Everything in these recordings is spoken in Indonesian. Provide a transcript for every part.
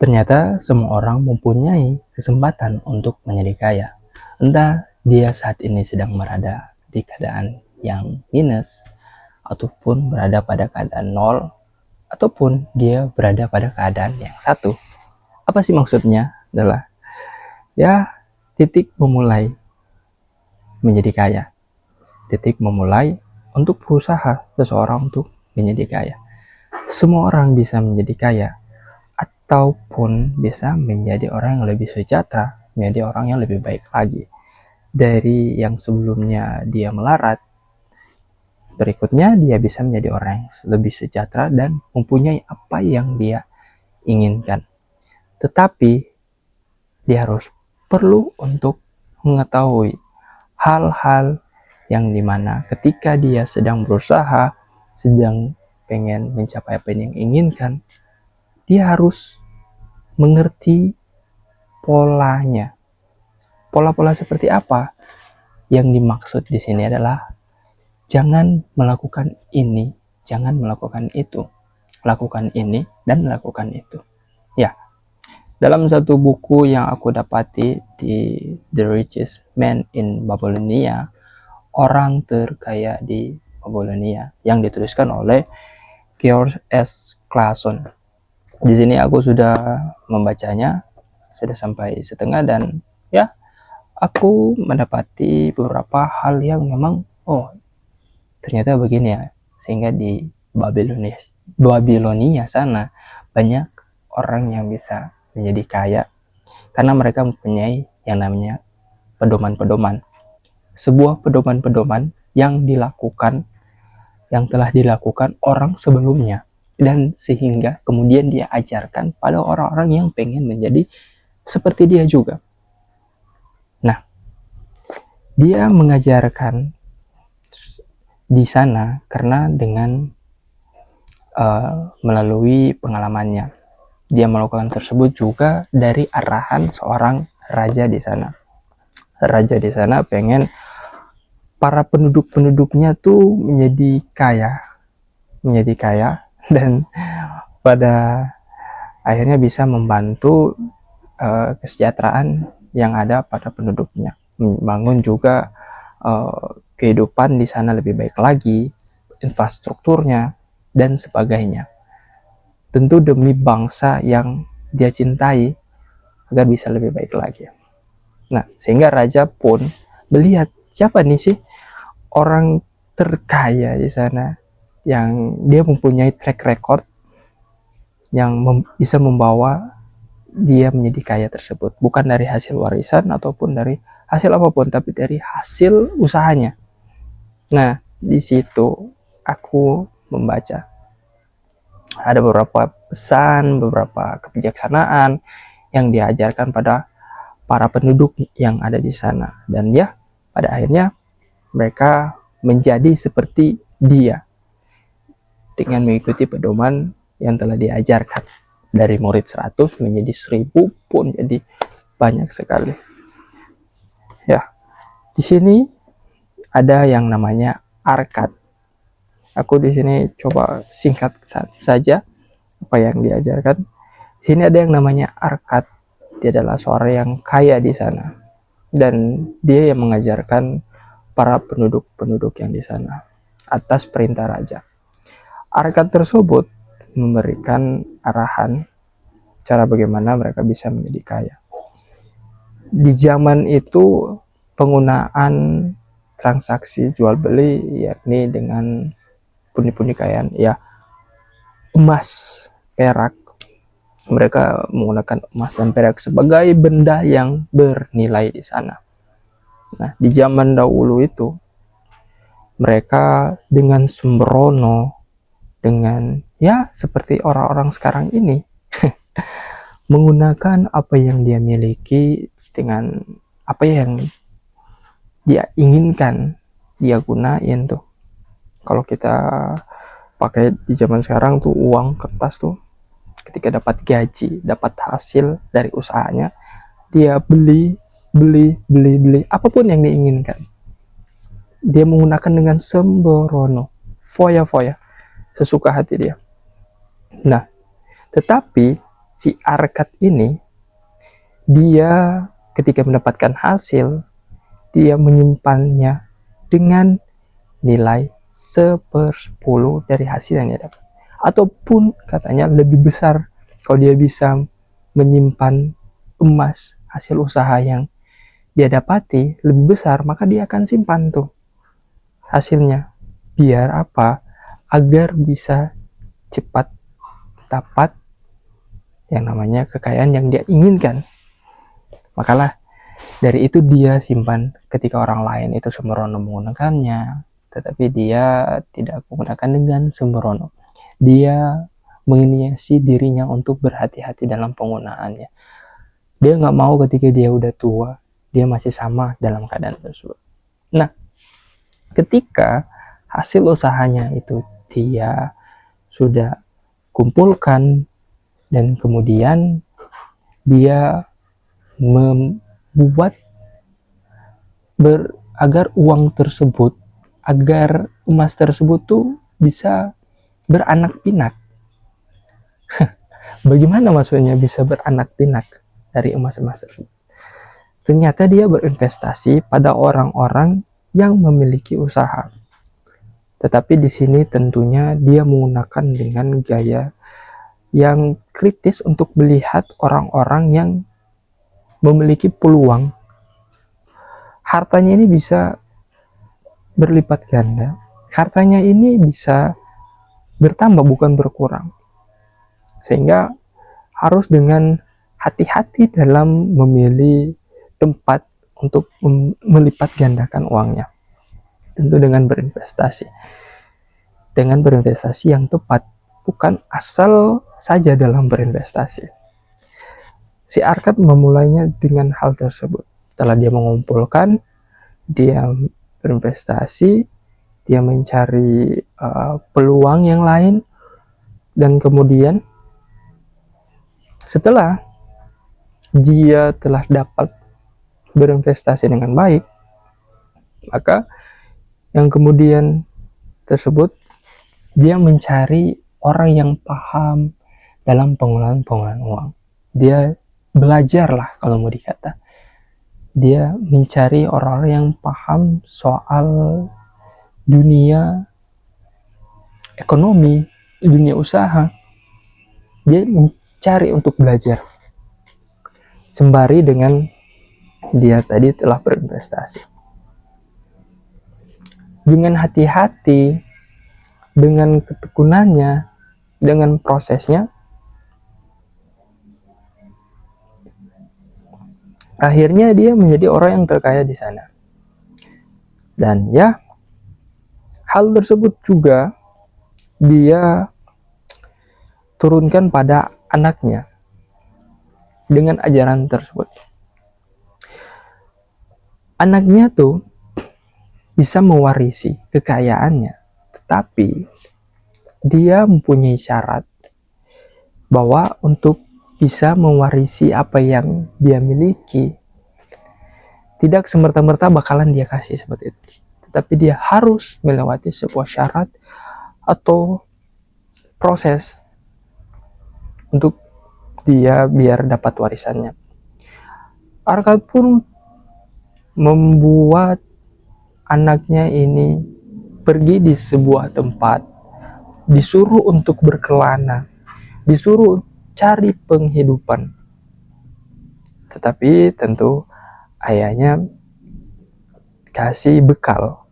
Ternyata semua orang mempunyai kesempatan untuk menjadi kaya. Entah dia saat ini sedang berada di keadaan yang minus, ataupun berada pada keadaan nol, ataupun dia berada pada keadaan yang satu. Apa sih maksudnya? Adalah ya titik memulai menjadi kaya. Titik memulai untuk berusaha seseorang untuk menjadi kaya. Semua orang bisa menjadi kaya, ataupun bisa menjadi orang yang lebih sejahtera, menjadi orang yang lebih baik lagi dari yang sebelumnya dia melarat. Berikutnya dia bisa menjadi orang yang lebih sejahtera dan mempunyai apa yang dia inginkan. Tetapi dia harus perlu untuk mengetahui hal-hal yang dimana ketika dia sedang berusaha, sedang pengen mencapai apa yang inginkan, dia harus mengerti polanya. Pola-pola seperti apa? Yang dimaksud di sini adalah jangan melakukan ini, jangan melakukan itu. Lakukan ini dan lakukan itu. Ya, dalam satu buku yang aku dapati di The Richest Man in Babylonia, orang terkaya di Babylonia, yang dituliskan oleh George S. Clason. Di sini aku sudah membacanya, sudah sampai setengah, dan ya, aku mendapati beberapa hal yang memang ternyata begini ya, sehingga di Babylonia sana banyak orang yang bisa menjadi kaya karena mereka mempunyai yang namanya pedoman-pedoman. Sebuah pedoman-pedoman yang telah dilakukan orang sebelumnya, dan sehingga kemudian dia ajarkan pada orang-orang yang pengen menjadi seperti dia juga. Nah, dia mengajarkan di sana karena dengan melalui pengalamannya. Dia melakukan tersebut juga dari arahan seorang raja di sana. Raja di sana pengen para penduduk-penduduknya tuh menjadi kaya, dan pada akhirnya bisa membantu kesejahteraan yang ada pada penduduknya. Membangun juga kehidupan di sana lebih baik lagi, infrastrukturnya dan sebagainya. Tentu demi bangsa yang dia cintai agar bisa lebih baik lagi. Nah, sehingga raja pun melihat siapa nih sih orang terkaya di sana yang dia mempunyai track record yang bisa membawa dia menjadi kaya tersebut, bukan dari hasil warisan ataupun dari hasil apapun, tapi dari hasil usahanya. Nah, di situ aku membaca ada beberapa pesan, beberapa kebijaksanaan yang diajarkan pada para penduduk yang ada di sana, dan ya, pada akhirnya mereka menjadi seperti dia dengan mengikuti pedoman yang telah diajarkan. Dari murid 100 menjadi 1000 pun jadi banyak sekali. Ya, di sini ada yang namanya arkad. Aku di sini coba singkat saja apa yang diajarkan. Di sini ada yang namanya arkad. Dia adalah seorang yang kaya di sana, dan dia yang mengajarkan para penduduk-penduduk yang di sana atas perintah raja. Arkad tersebut memberikan arahan cara bagaimana mereka bisa menjadi kaya. Di zaman itu penggunaan transaksi jual beli yakni dengan pundi-pundi kekayaan, ya, emas, perak. Mereka menggunakan emas dan perak sebagai benda yang bernilai di sana. Nah, di zaman dahulu itu mereka dengan sembrono, dengan ya seperti orang-orang sekarang ini menggunakan apa yang dia miliki dengan apa yang dia inginkan dia gunain tuh. Kalau kita pakai di zaman sekarang tuh uang kertas tuh, ketika dapat gaji, dapat hasil dari usahanya, dia beli apapun yang diinginkan. Dia menggunakan dengan sembrono, foya-foya, sesuka hati dia. Nah, tetapi si Arkad ini, dia ketika mendapatkan hasil, dia menyimpannya dengan nilai 1/10 dari hasil yang dia dapat. Ataupun katanya lebih besar, kalau dia bisa menyimpan emas hasil usaha yang dia dapati lebih besar, maka dia akan simpan tuh hasilnya. Biar apa? Agar bisa cepat dapat yang namanya kekayaan yang dia inginkan. Makalah dari itu dia simpan ketika orang lain itu sembrono menggunakannya, tetapi dia tidak menggunakan dengan sembrono. Dia menginisiasi dirinya untuk berhati-hati dalam penggunaannya. Dia nggak mau ketika dia udah tua, dia masih sama dalam keadaan tersebut. Nah, ketika hasil usahanya itu dia sudah kumpulkan dan kemudian dia membuat agar uang tersebut, agar emas tersebut tuh bisa beranak pinak. Bagaimana maksudnya bisa beranak pinak dari emas-emas tersebut? Ternyata dia berinvestasi pada orang-orang yang memiliki usaha. Tetapi di sini tentunya dia menggunakan dengan gaya yang kritis untuk melihat orang-orang yang memiliki peluang. Hartanya ini bisa berlipat ganda. Hartanya ini bisa bertambah bukan berkurang. Sehingga harus dengan hati-hati dalam memilih tempat untuk melipat gandakan uangnya. Tentu dengan berinvestasi. Dengan berinvestasi yang tepat, bukan asal saja dalam berinvestasi. Si Arkad memulainya dengan hal tersebut. Setelah dia mengumpulkan, dia berinvestasi, dia mencari peluang yang lain, dan kemudian setelah dia telah dapat berinvestasi dengan baik, maka yang kemudian tersebut dia mencari orang yang paham dalam pengelolaan uang. Dia belajarlah kalau mau dikata. Dia mencari orang-orang yang paham soal dunia ekonomi, dunia usaha. Dia mencari untuk belajar. Sembari dengan dia tadi telah berinvestasi. Dengan hati-hati, dengan ketekunannya, dengan prosesnya, akhirnya dia menjadi orang yang terkaya di sana. Dan ya, hal tersebut juga dia turunkan pada anaknya dengan ajaran tersebut. Anaknya tuh bisa mewarisi kekayaannya, tetapi dia mempunyai syarat bahwa untuk bisa mewarisi apa yang dia miliki, tidak semerta-merta bakalan dia kasih seperti itu. Tetapi dia harus melewati sebuah syarat atau proses untuk dia biar dapat warisannya. Arkad pun membuat anaknya ini pergi di sebuah tempat, disuruh untuk berkelana, disuruh cari penghidupan. Tetapi tentu ayahnya kasih bekal.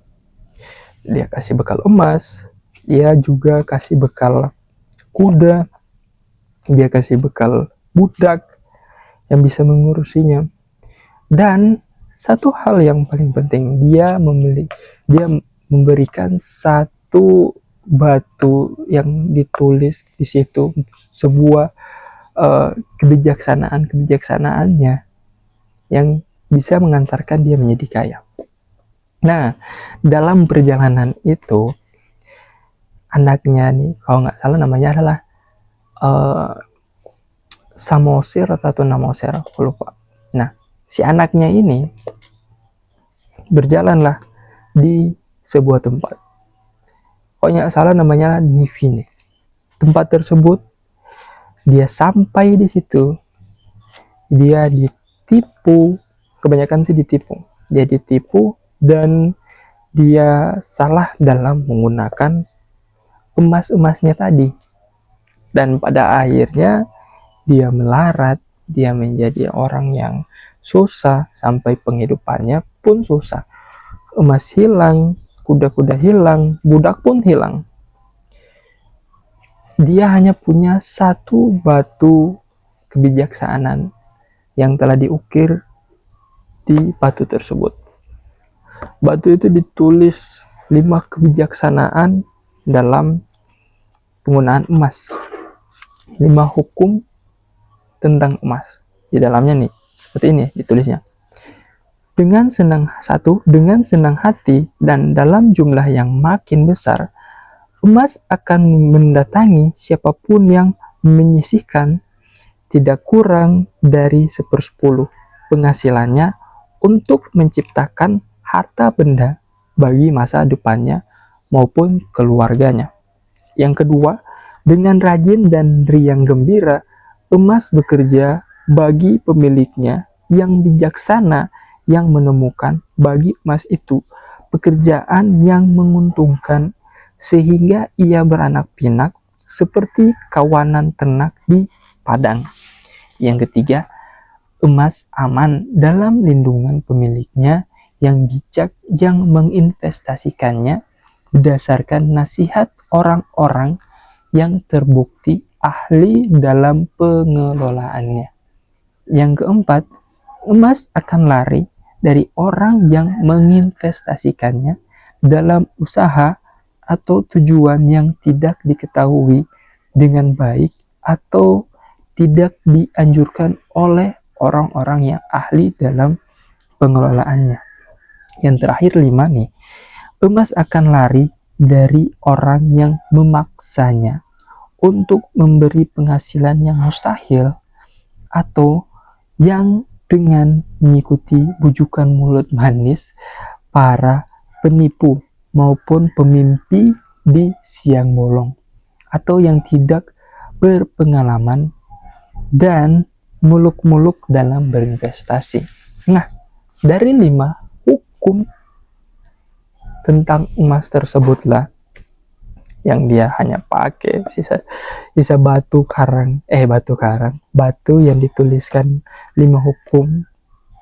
Dia kasih bekal emas, dia juga kasih bekal kuda, dia kasih bekal budak yang bisa mengurusinya. Dan satu hal yang paling penting, dia memberikan satu batu yang ditulis di situ sebuah kebijaksanaannya yang bisa mengantarkan dia menjadi kaya. Nah, dalam perjalanan itu anaknya nih, kalau nggak salah namanya adalah Samosir atau Namosir, aku lupa. Nah, si anaknya ini berjalanlah di sebuah tempat. Kalau nggak salah namanya Nivine. Tempat tersebut dia sampai di situ, dia ditipu, kebanyakan sih ditipu. Dia ditipu dan dia salah dalam menggunakan emas-emasnya tadi. Dan pada akhirnya dia melarat, dia menjadi orang yang susah, sampai penghidupannya pun susah. Emas hilang, kuda-kuda hilang, budak pun hilang. Dia hanya punya satu batu kebijaksanaan yang telah diukir di batu tersebut. Batu itu ditulis 5 kebijaksanaan dalam penggunaan emas, 5 hukum tentang emas. Di dalamnya nih, seperti ini ditulisnya. Dengan senang hati dan dalam jumlah yang makin besar, emas akan mendatangi siapapun yang menyisihkan tidak kurang dari 1/10 penghasilannya untuk menciptakan harta benda bagi masa depannya maupun keluarganya. Yang kedua, dengan rajin dan riang gembira, emas bekerja bagi pemiliknya yang bijaksana, yang menemukan bagi emas itu pekerjaan yang menguntungkan sehingga ia beranak pinak seperti kawanan ternak di padang. Yang ketiga, emas aman dalam lindungan pemiliknya yang bijak, yang menginvestasikannya berdasarkan nasihat orang-orang yang terbukti ahli dalam pengelolaannya. Yang keempat, emas akan lari dari orang yang menginvestasikannya dalam usaha atau tujuan yang tidak diketahui dengan baik atau tidak dianjurkan oleh orang-orang yang ahli dalam pengelolaannya. Yang terakhir 5 nih, emas akan lari dari orang yang memaksanya untuk memberi penghasilan yang mustahil atau yang dengan mengikuti bujukan mulut manis para penipu maupun pemimpi di siang bolong, atau yang tidak berpengalaman dan muluk-muluk dalam berinvestasi. Nah, dari 5 hukum tentang emas tersebutlah yang dia hanya pakai sisa batu yang dituliskan 5 hukum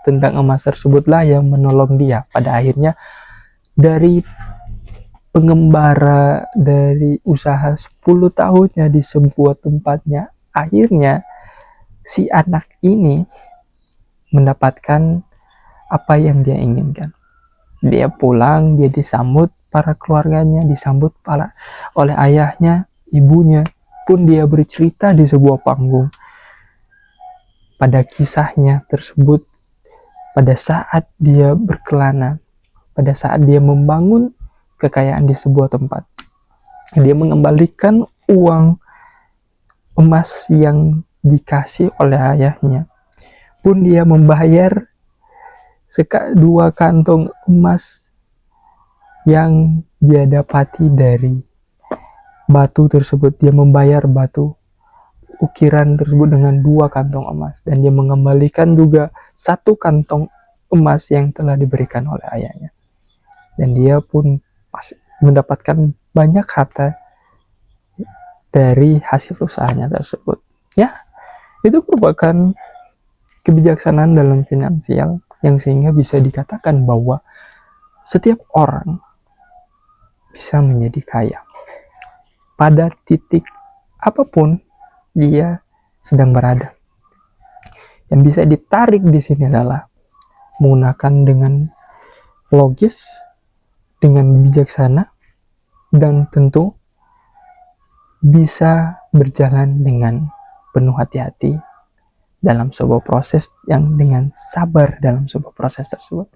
tentang emas tersebutlah yang menolong dia pada akhirnya dari pengembara, dari usaha 10 tahunnya di sebuah tempatnya, akhirnya si anak ini mendapatkan apa yang dia inginkan. Dia pulang, dia disambut para keluarganya, disambut oleh ayahnya, ibunya, pun dia bercerita di sebuah panggung pada kisahnya tersebut, pada saat dia berkelana, pada saat dia membangun kekayaan di sebuah tempat. Dia mengembalikan uang emas yang dikasih oleh ayahnya, pun dia membayar 2 kantong emas yang dia dapati dari batu tersebut. Dia membayar batu ukiran tersebut dengan 2 kantong emas, dan dia mengembalikan juga 1 kantong emas yang telah diberikan oleh ayahnya. Dan dia pun mendapatkan banyak harta dari hasil usahanya tersebut. Ya, itu merupakan kebijaksanaan dalam finansial yang sehingga bisa dikatakan bahwa setiap orang bisa menjadi kaya pada titik apapun dia sedang berada. Yang bisa ditarik di sini adalah menggunakan dengan logis, dengan bijaksana, dan tentu bisa berjalan dengan penuh hati-hati dalam sebuah proses, yang dengan sabar dalam sebuah proses tersebut.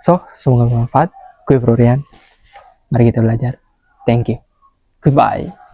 So, semoga bermanfaat. Gue Bro Rian. Mari kita belajar. Thank you. Goodbye.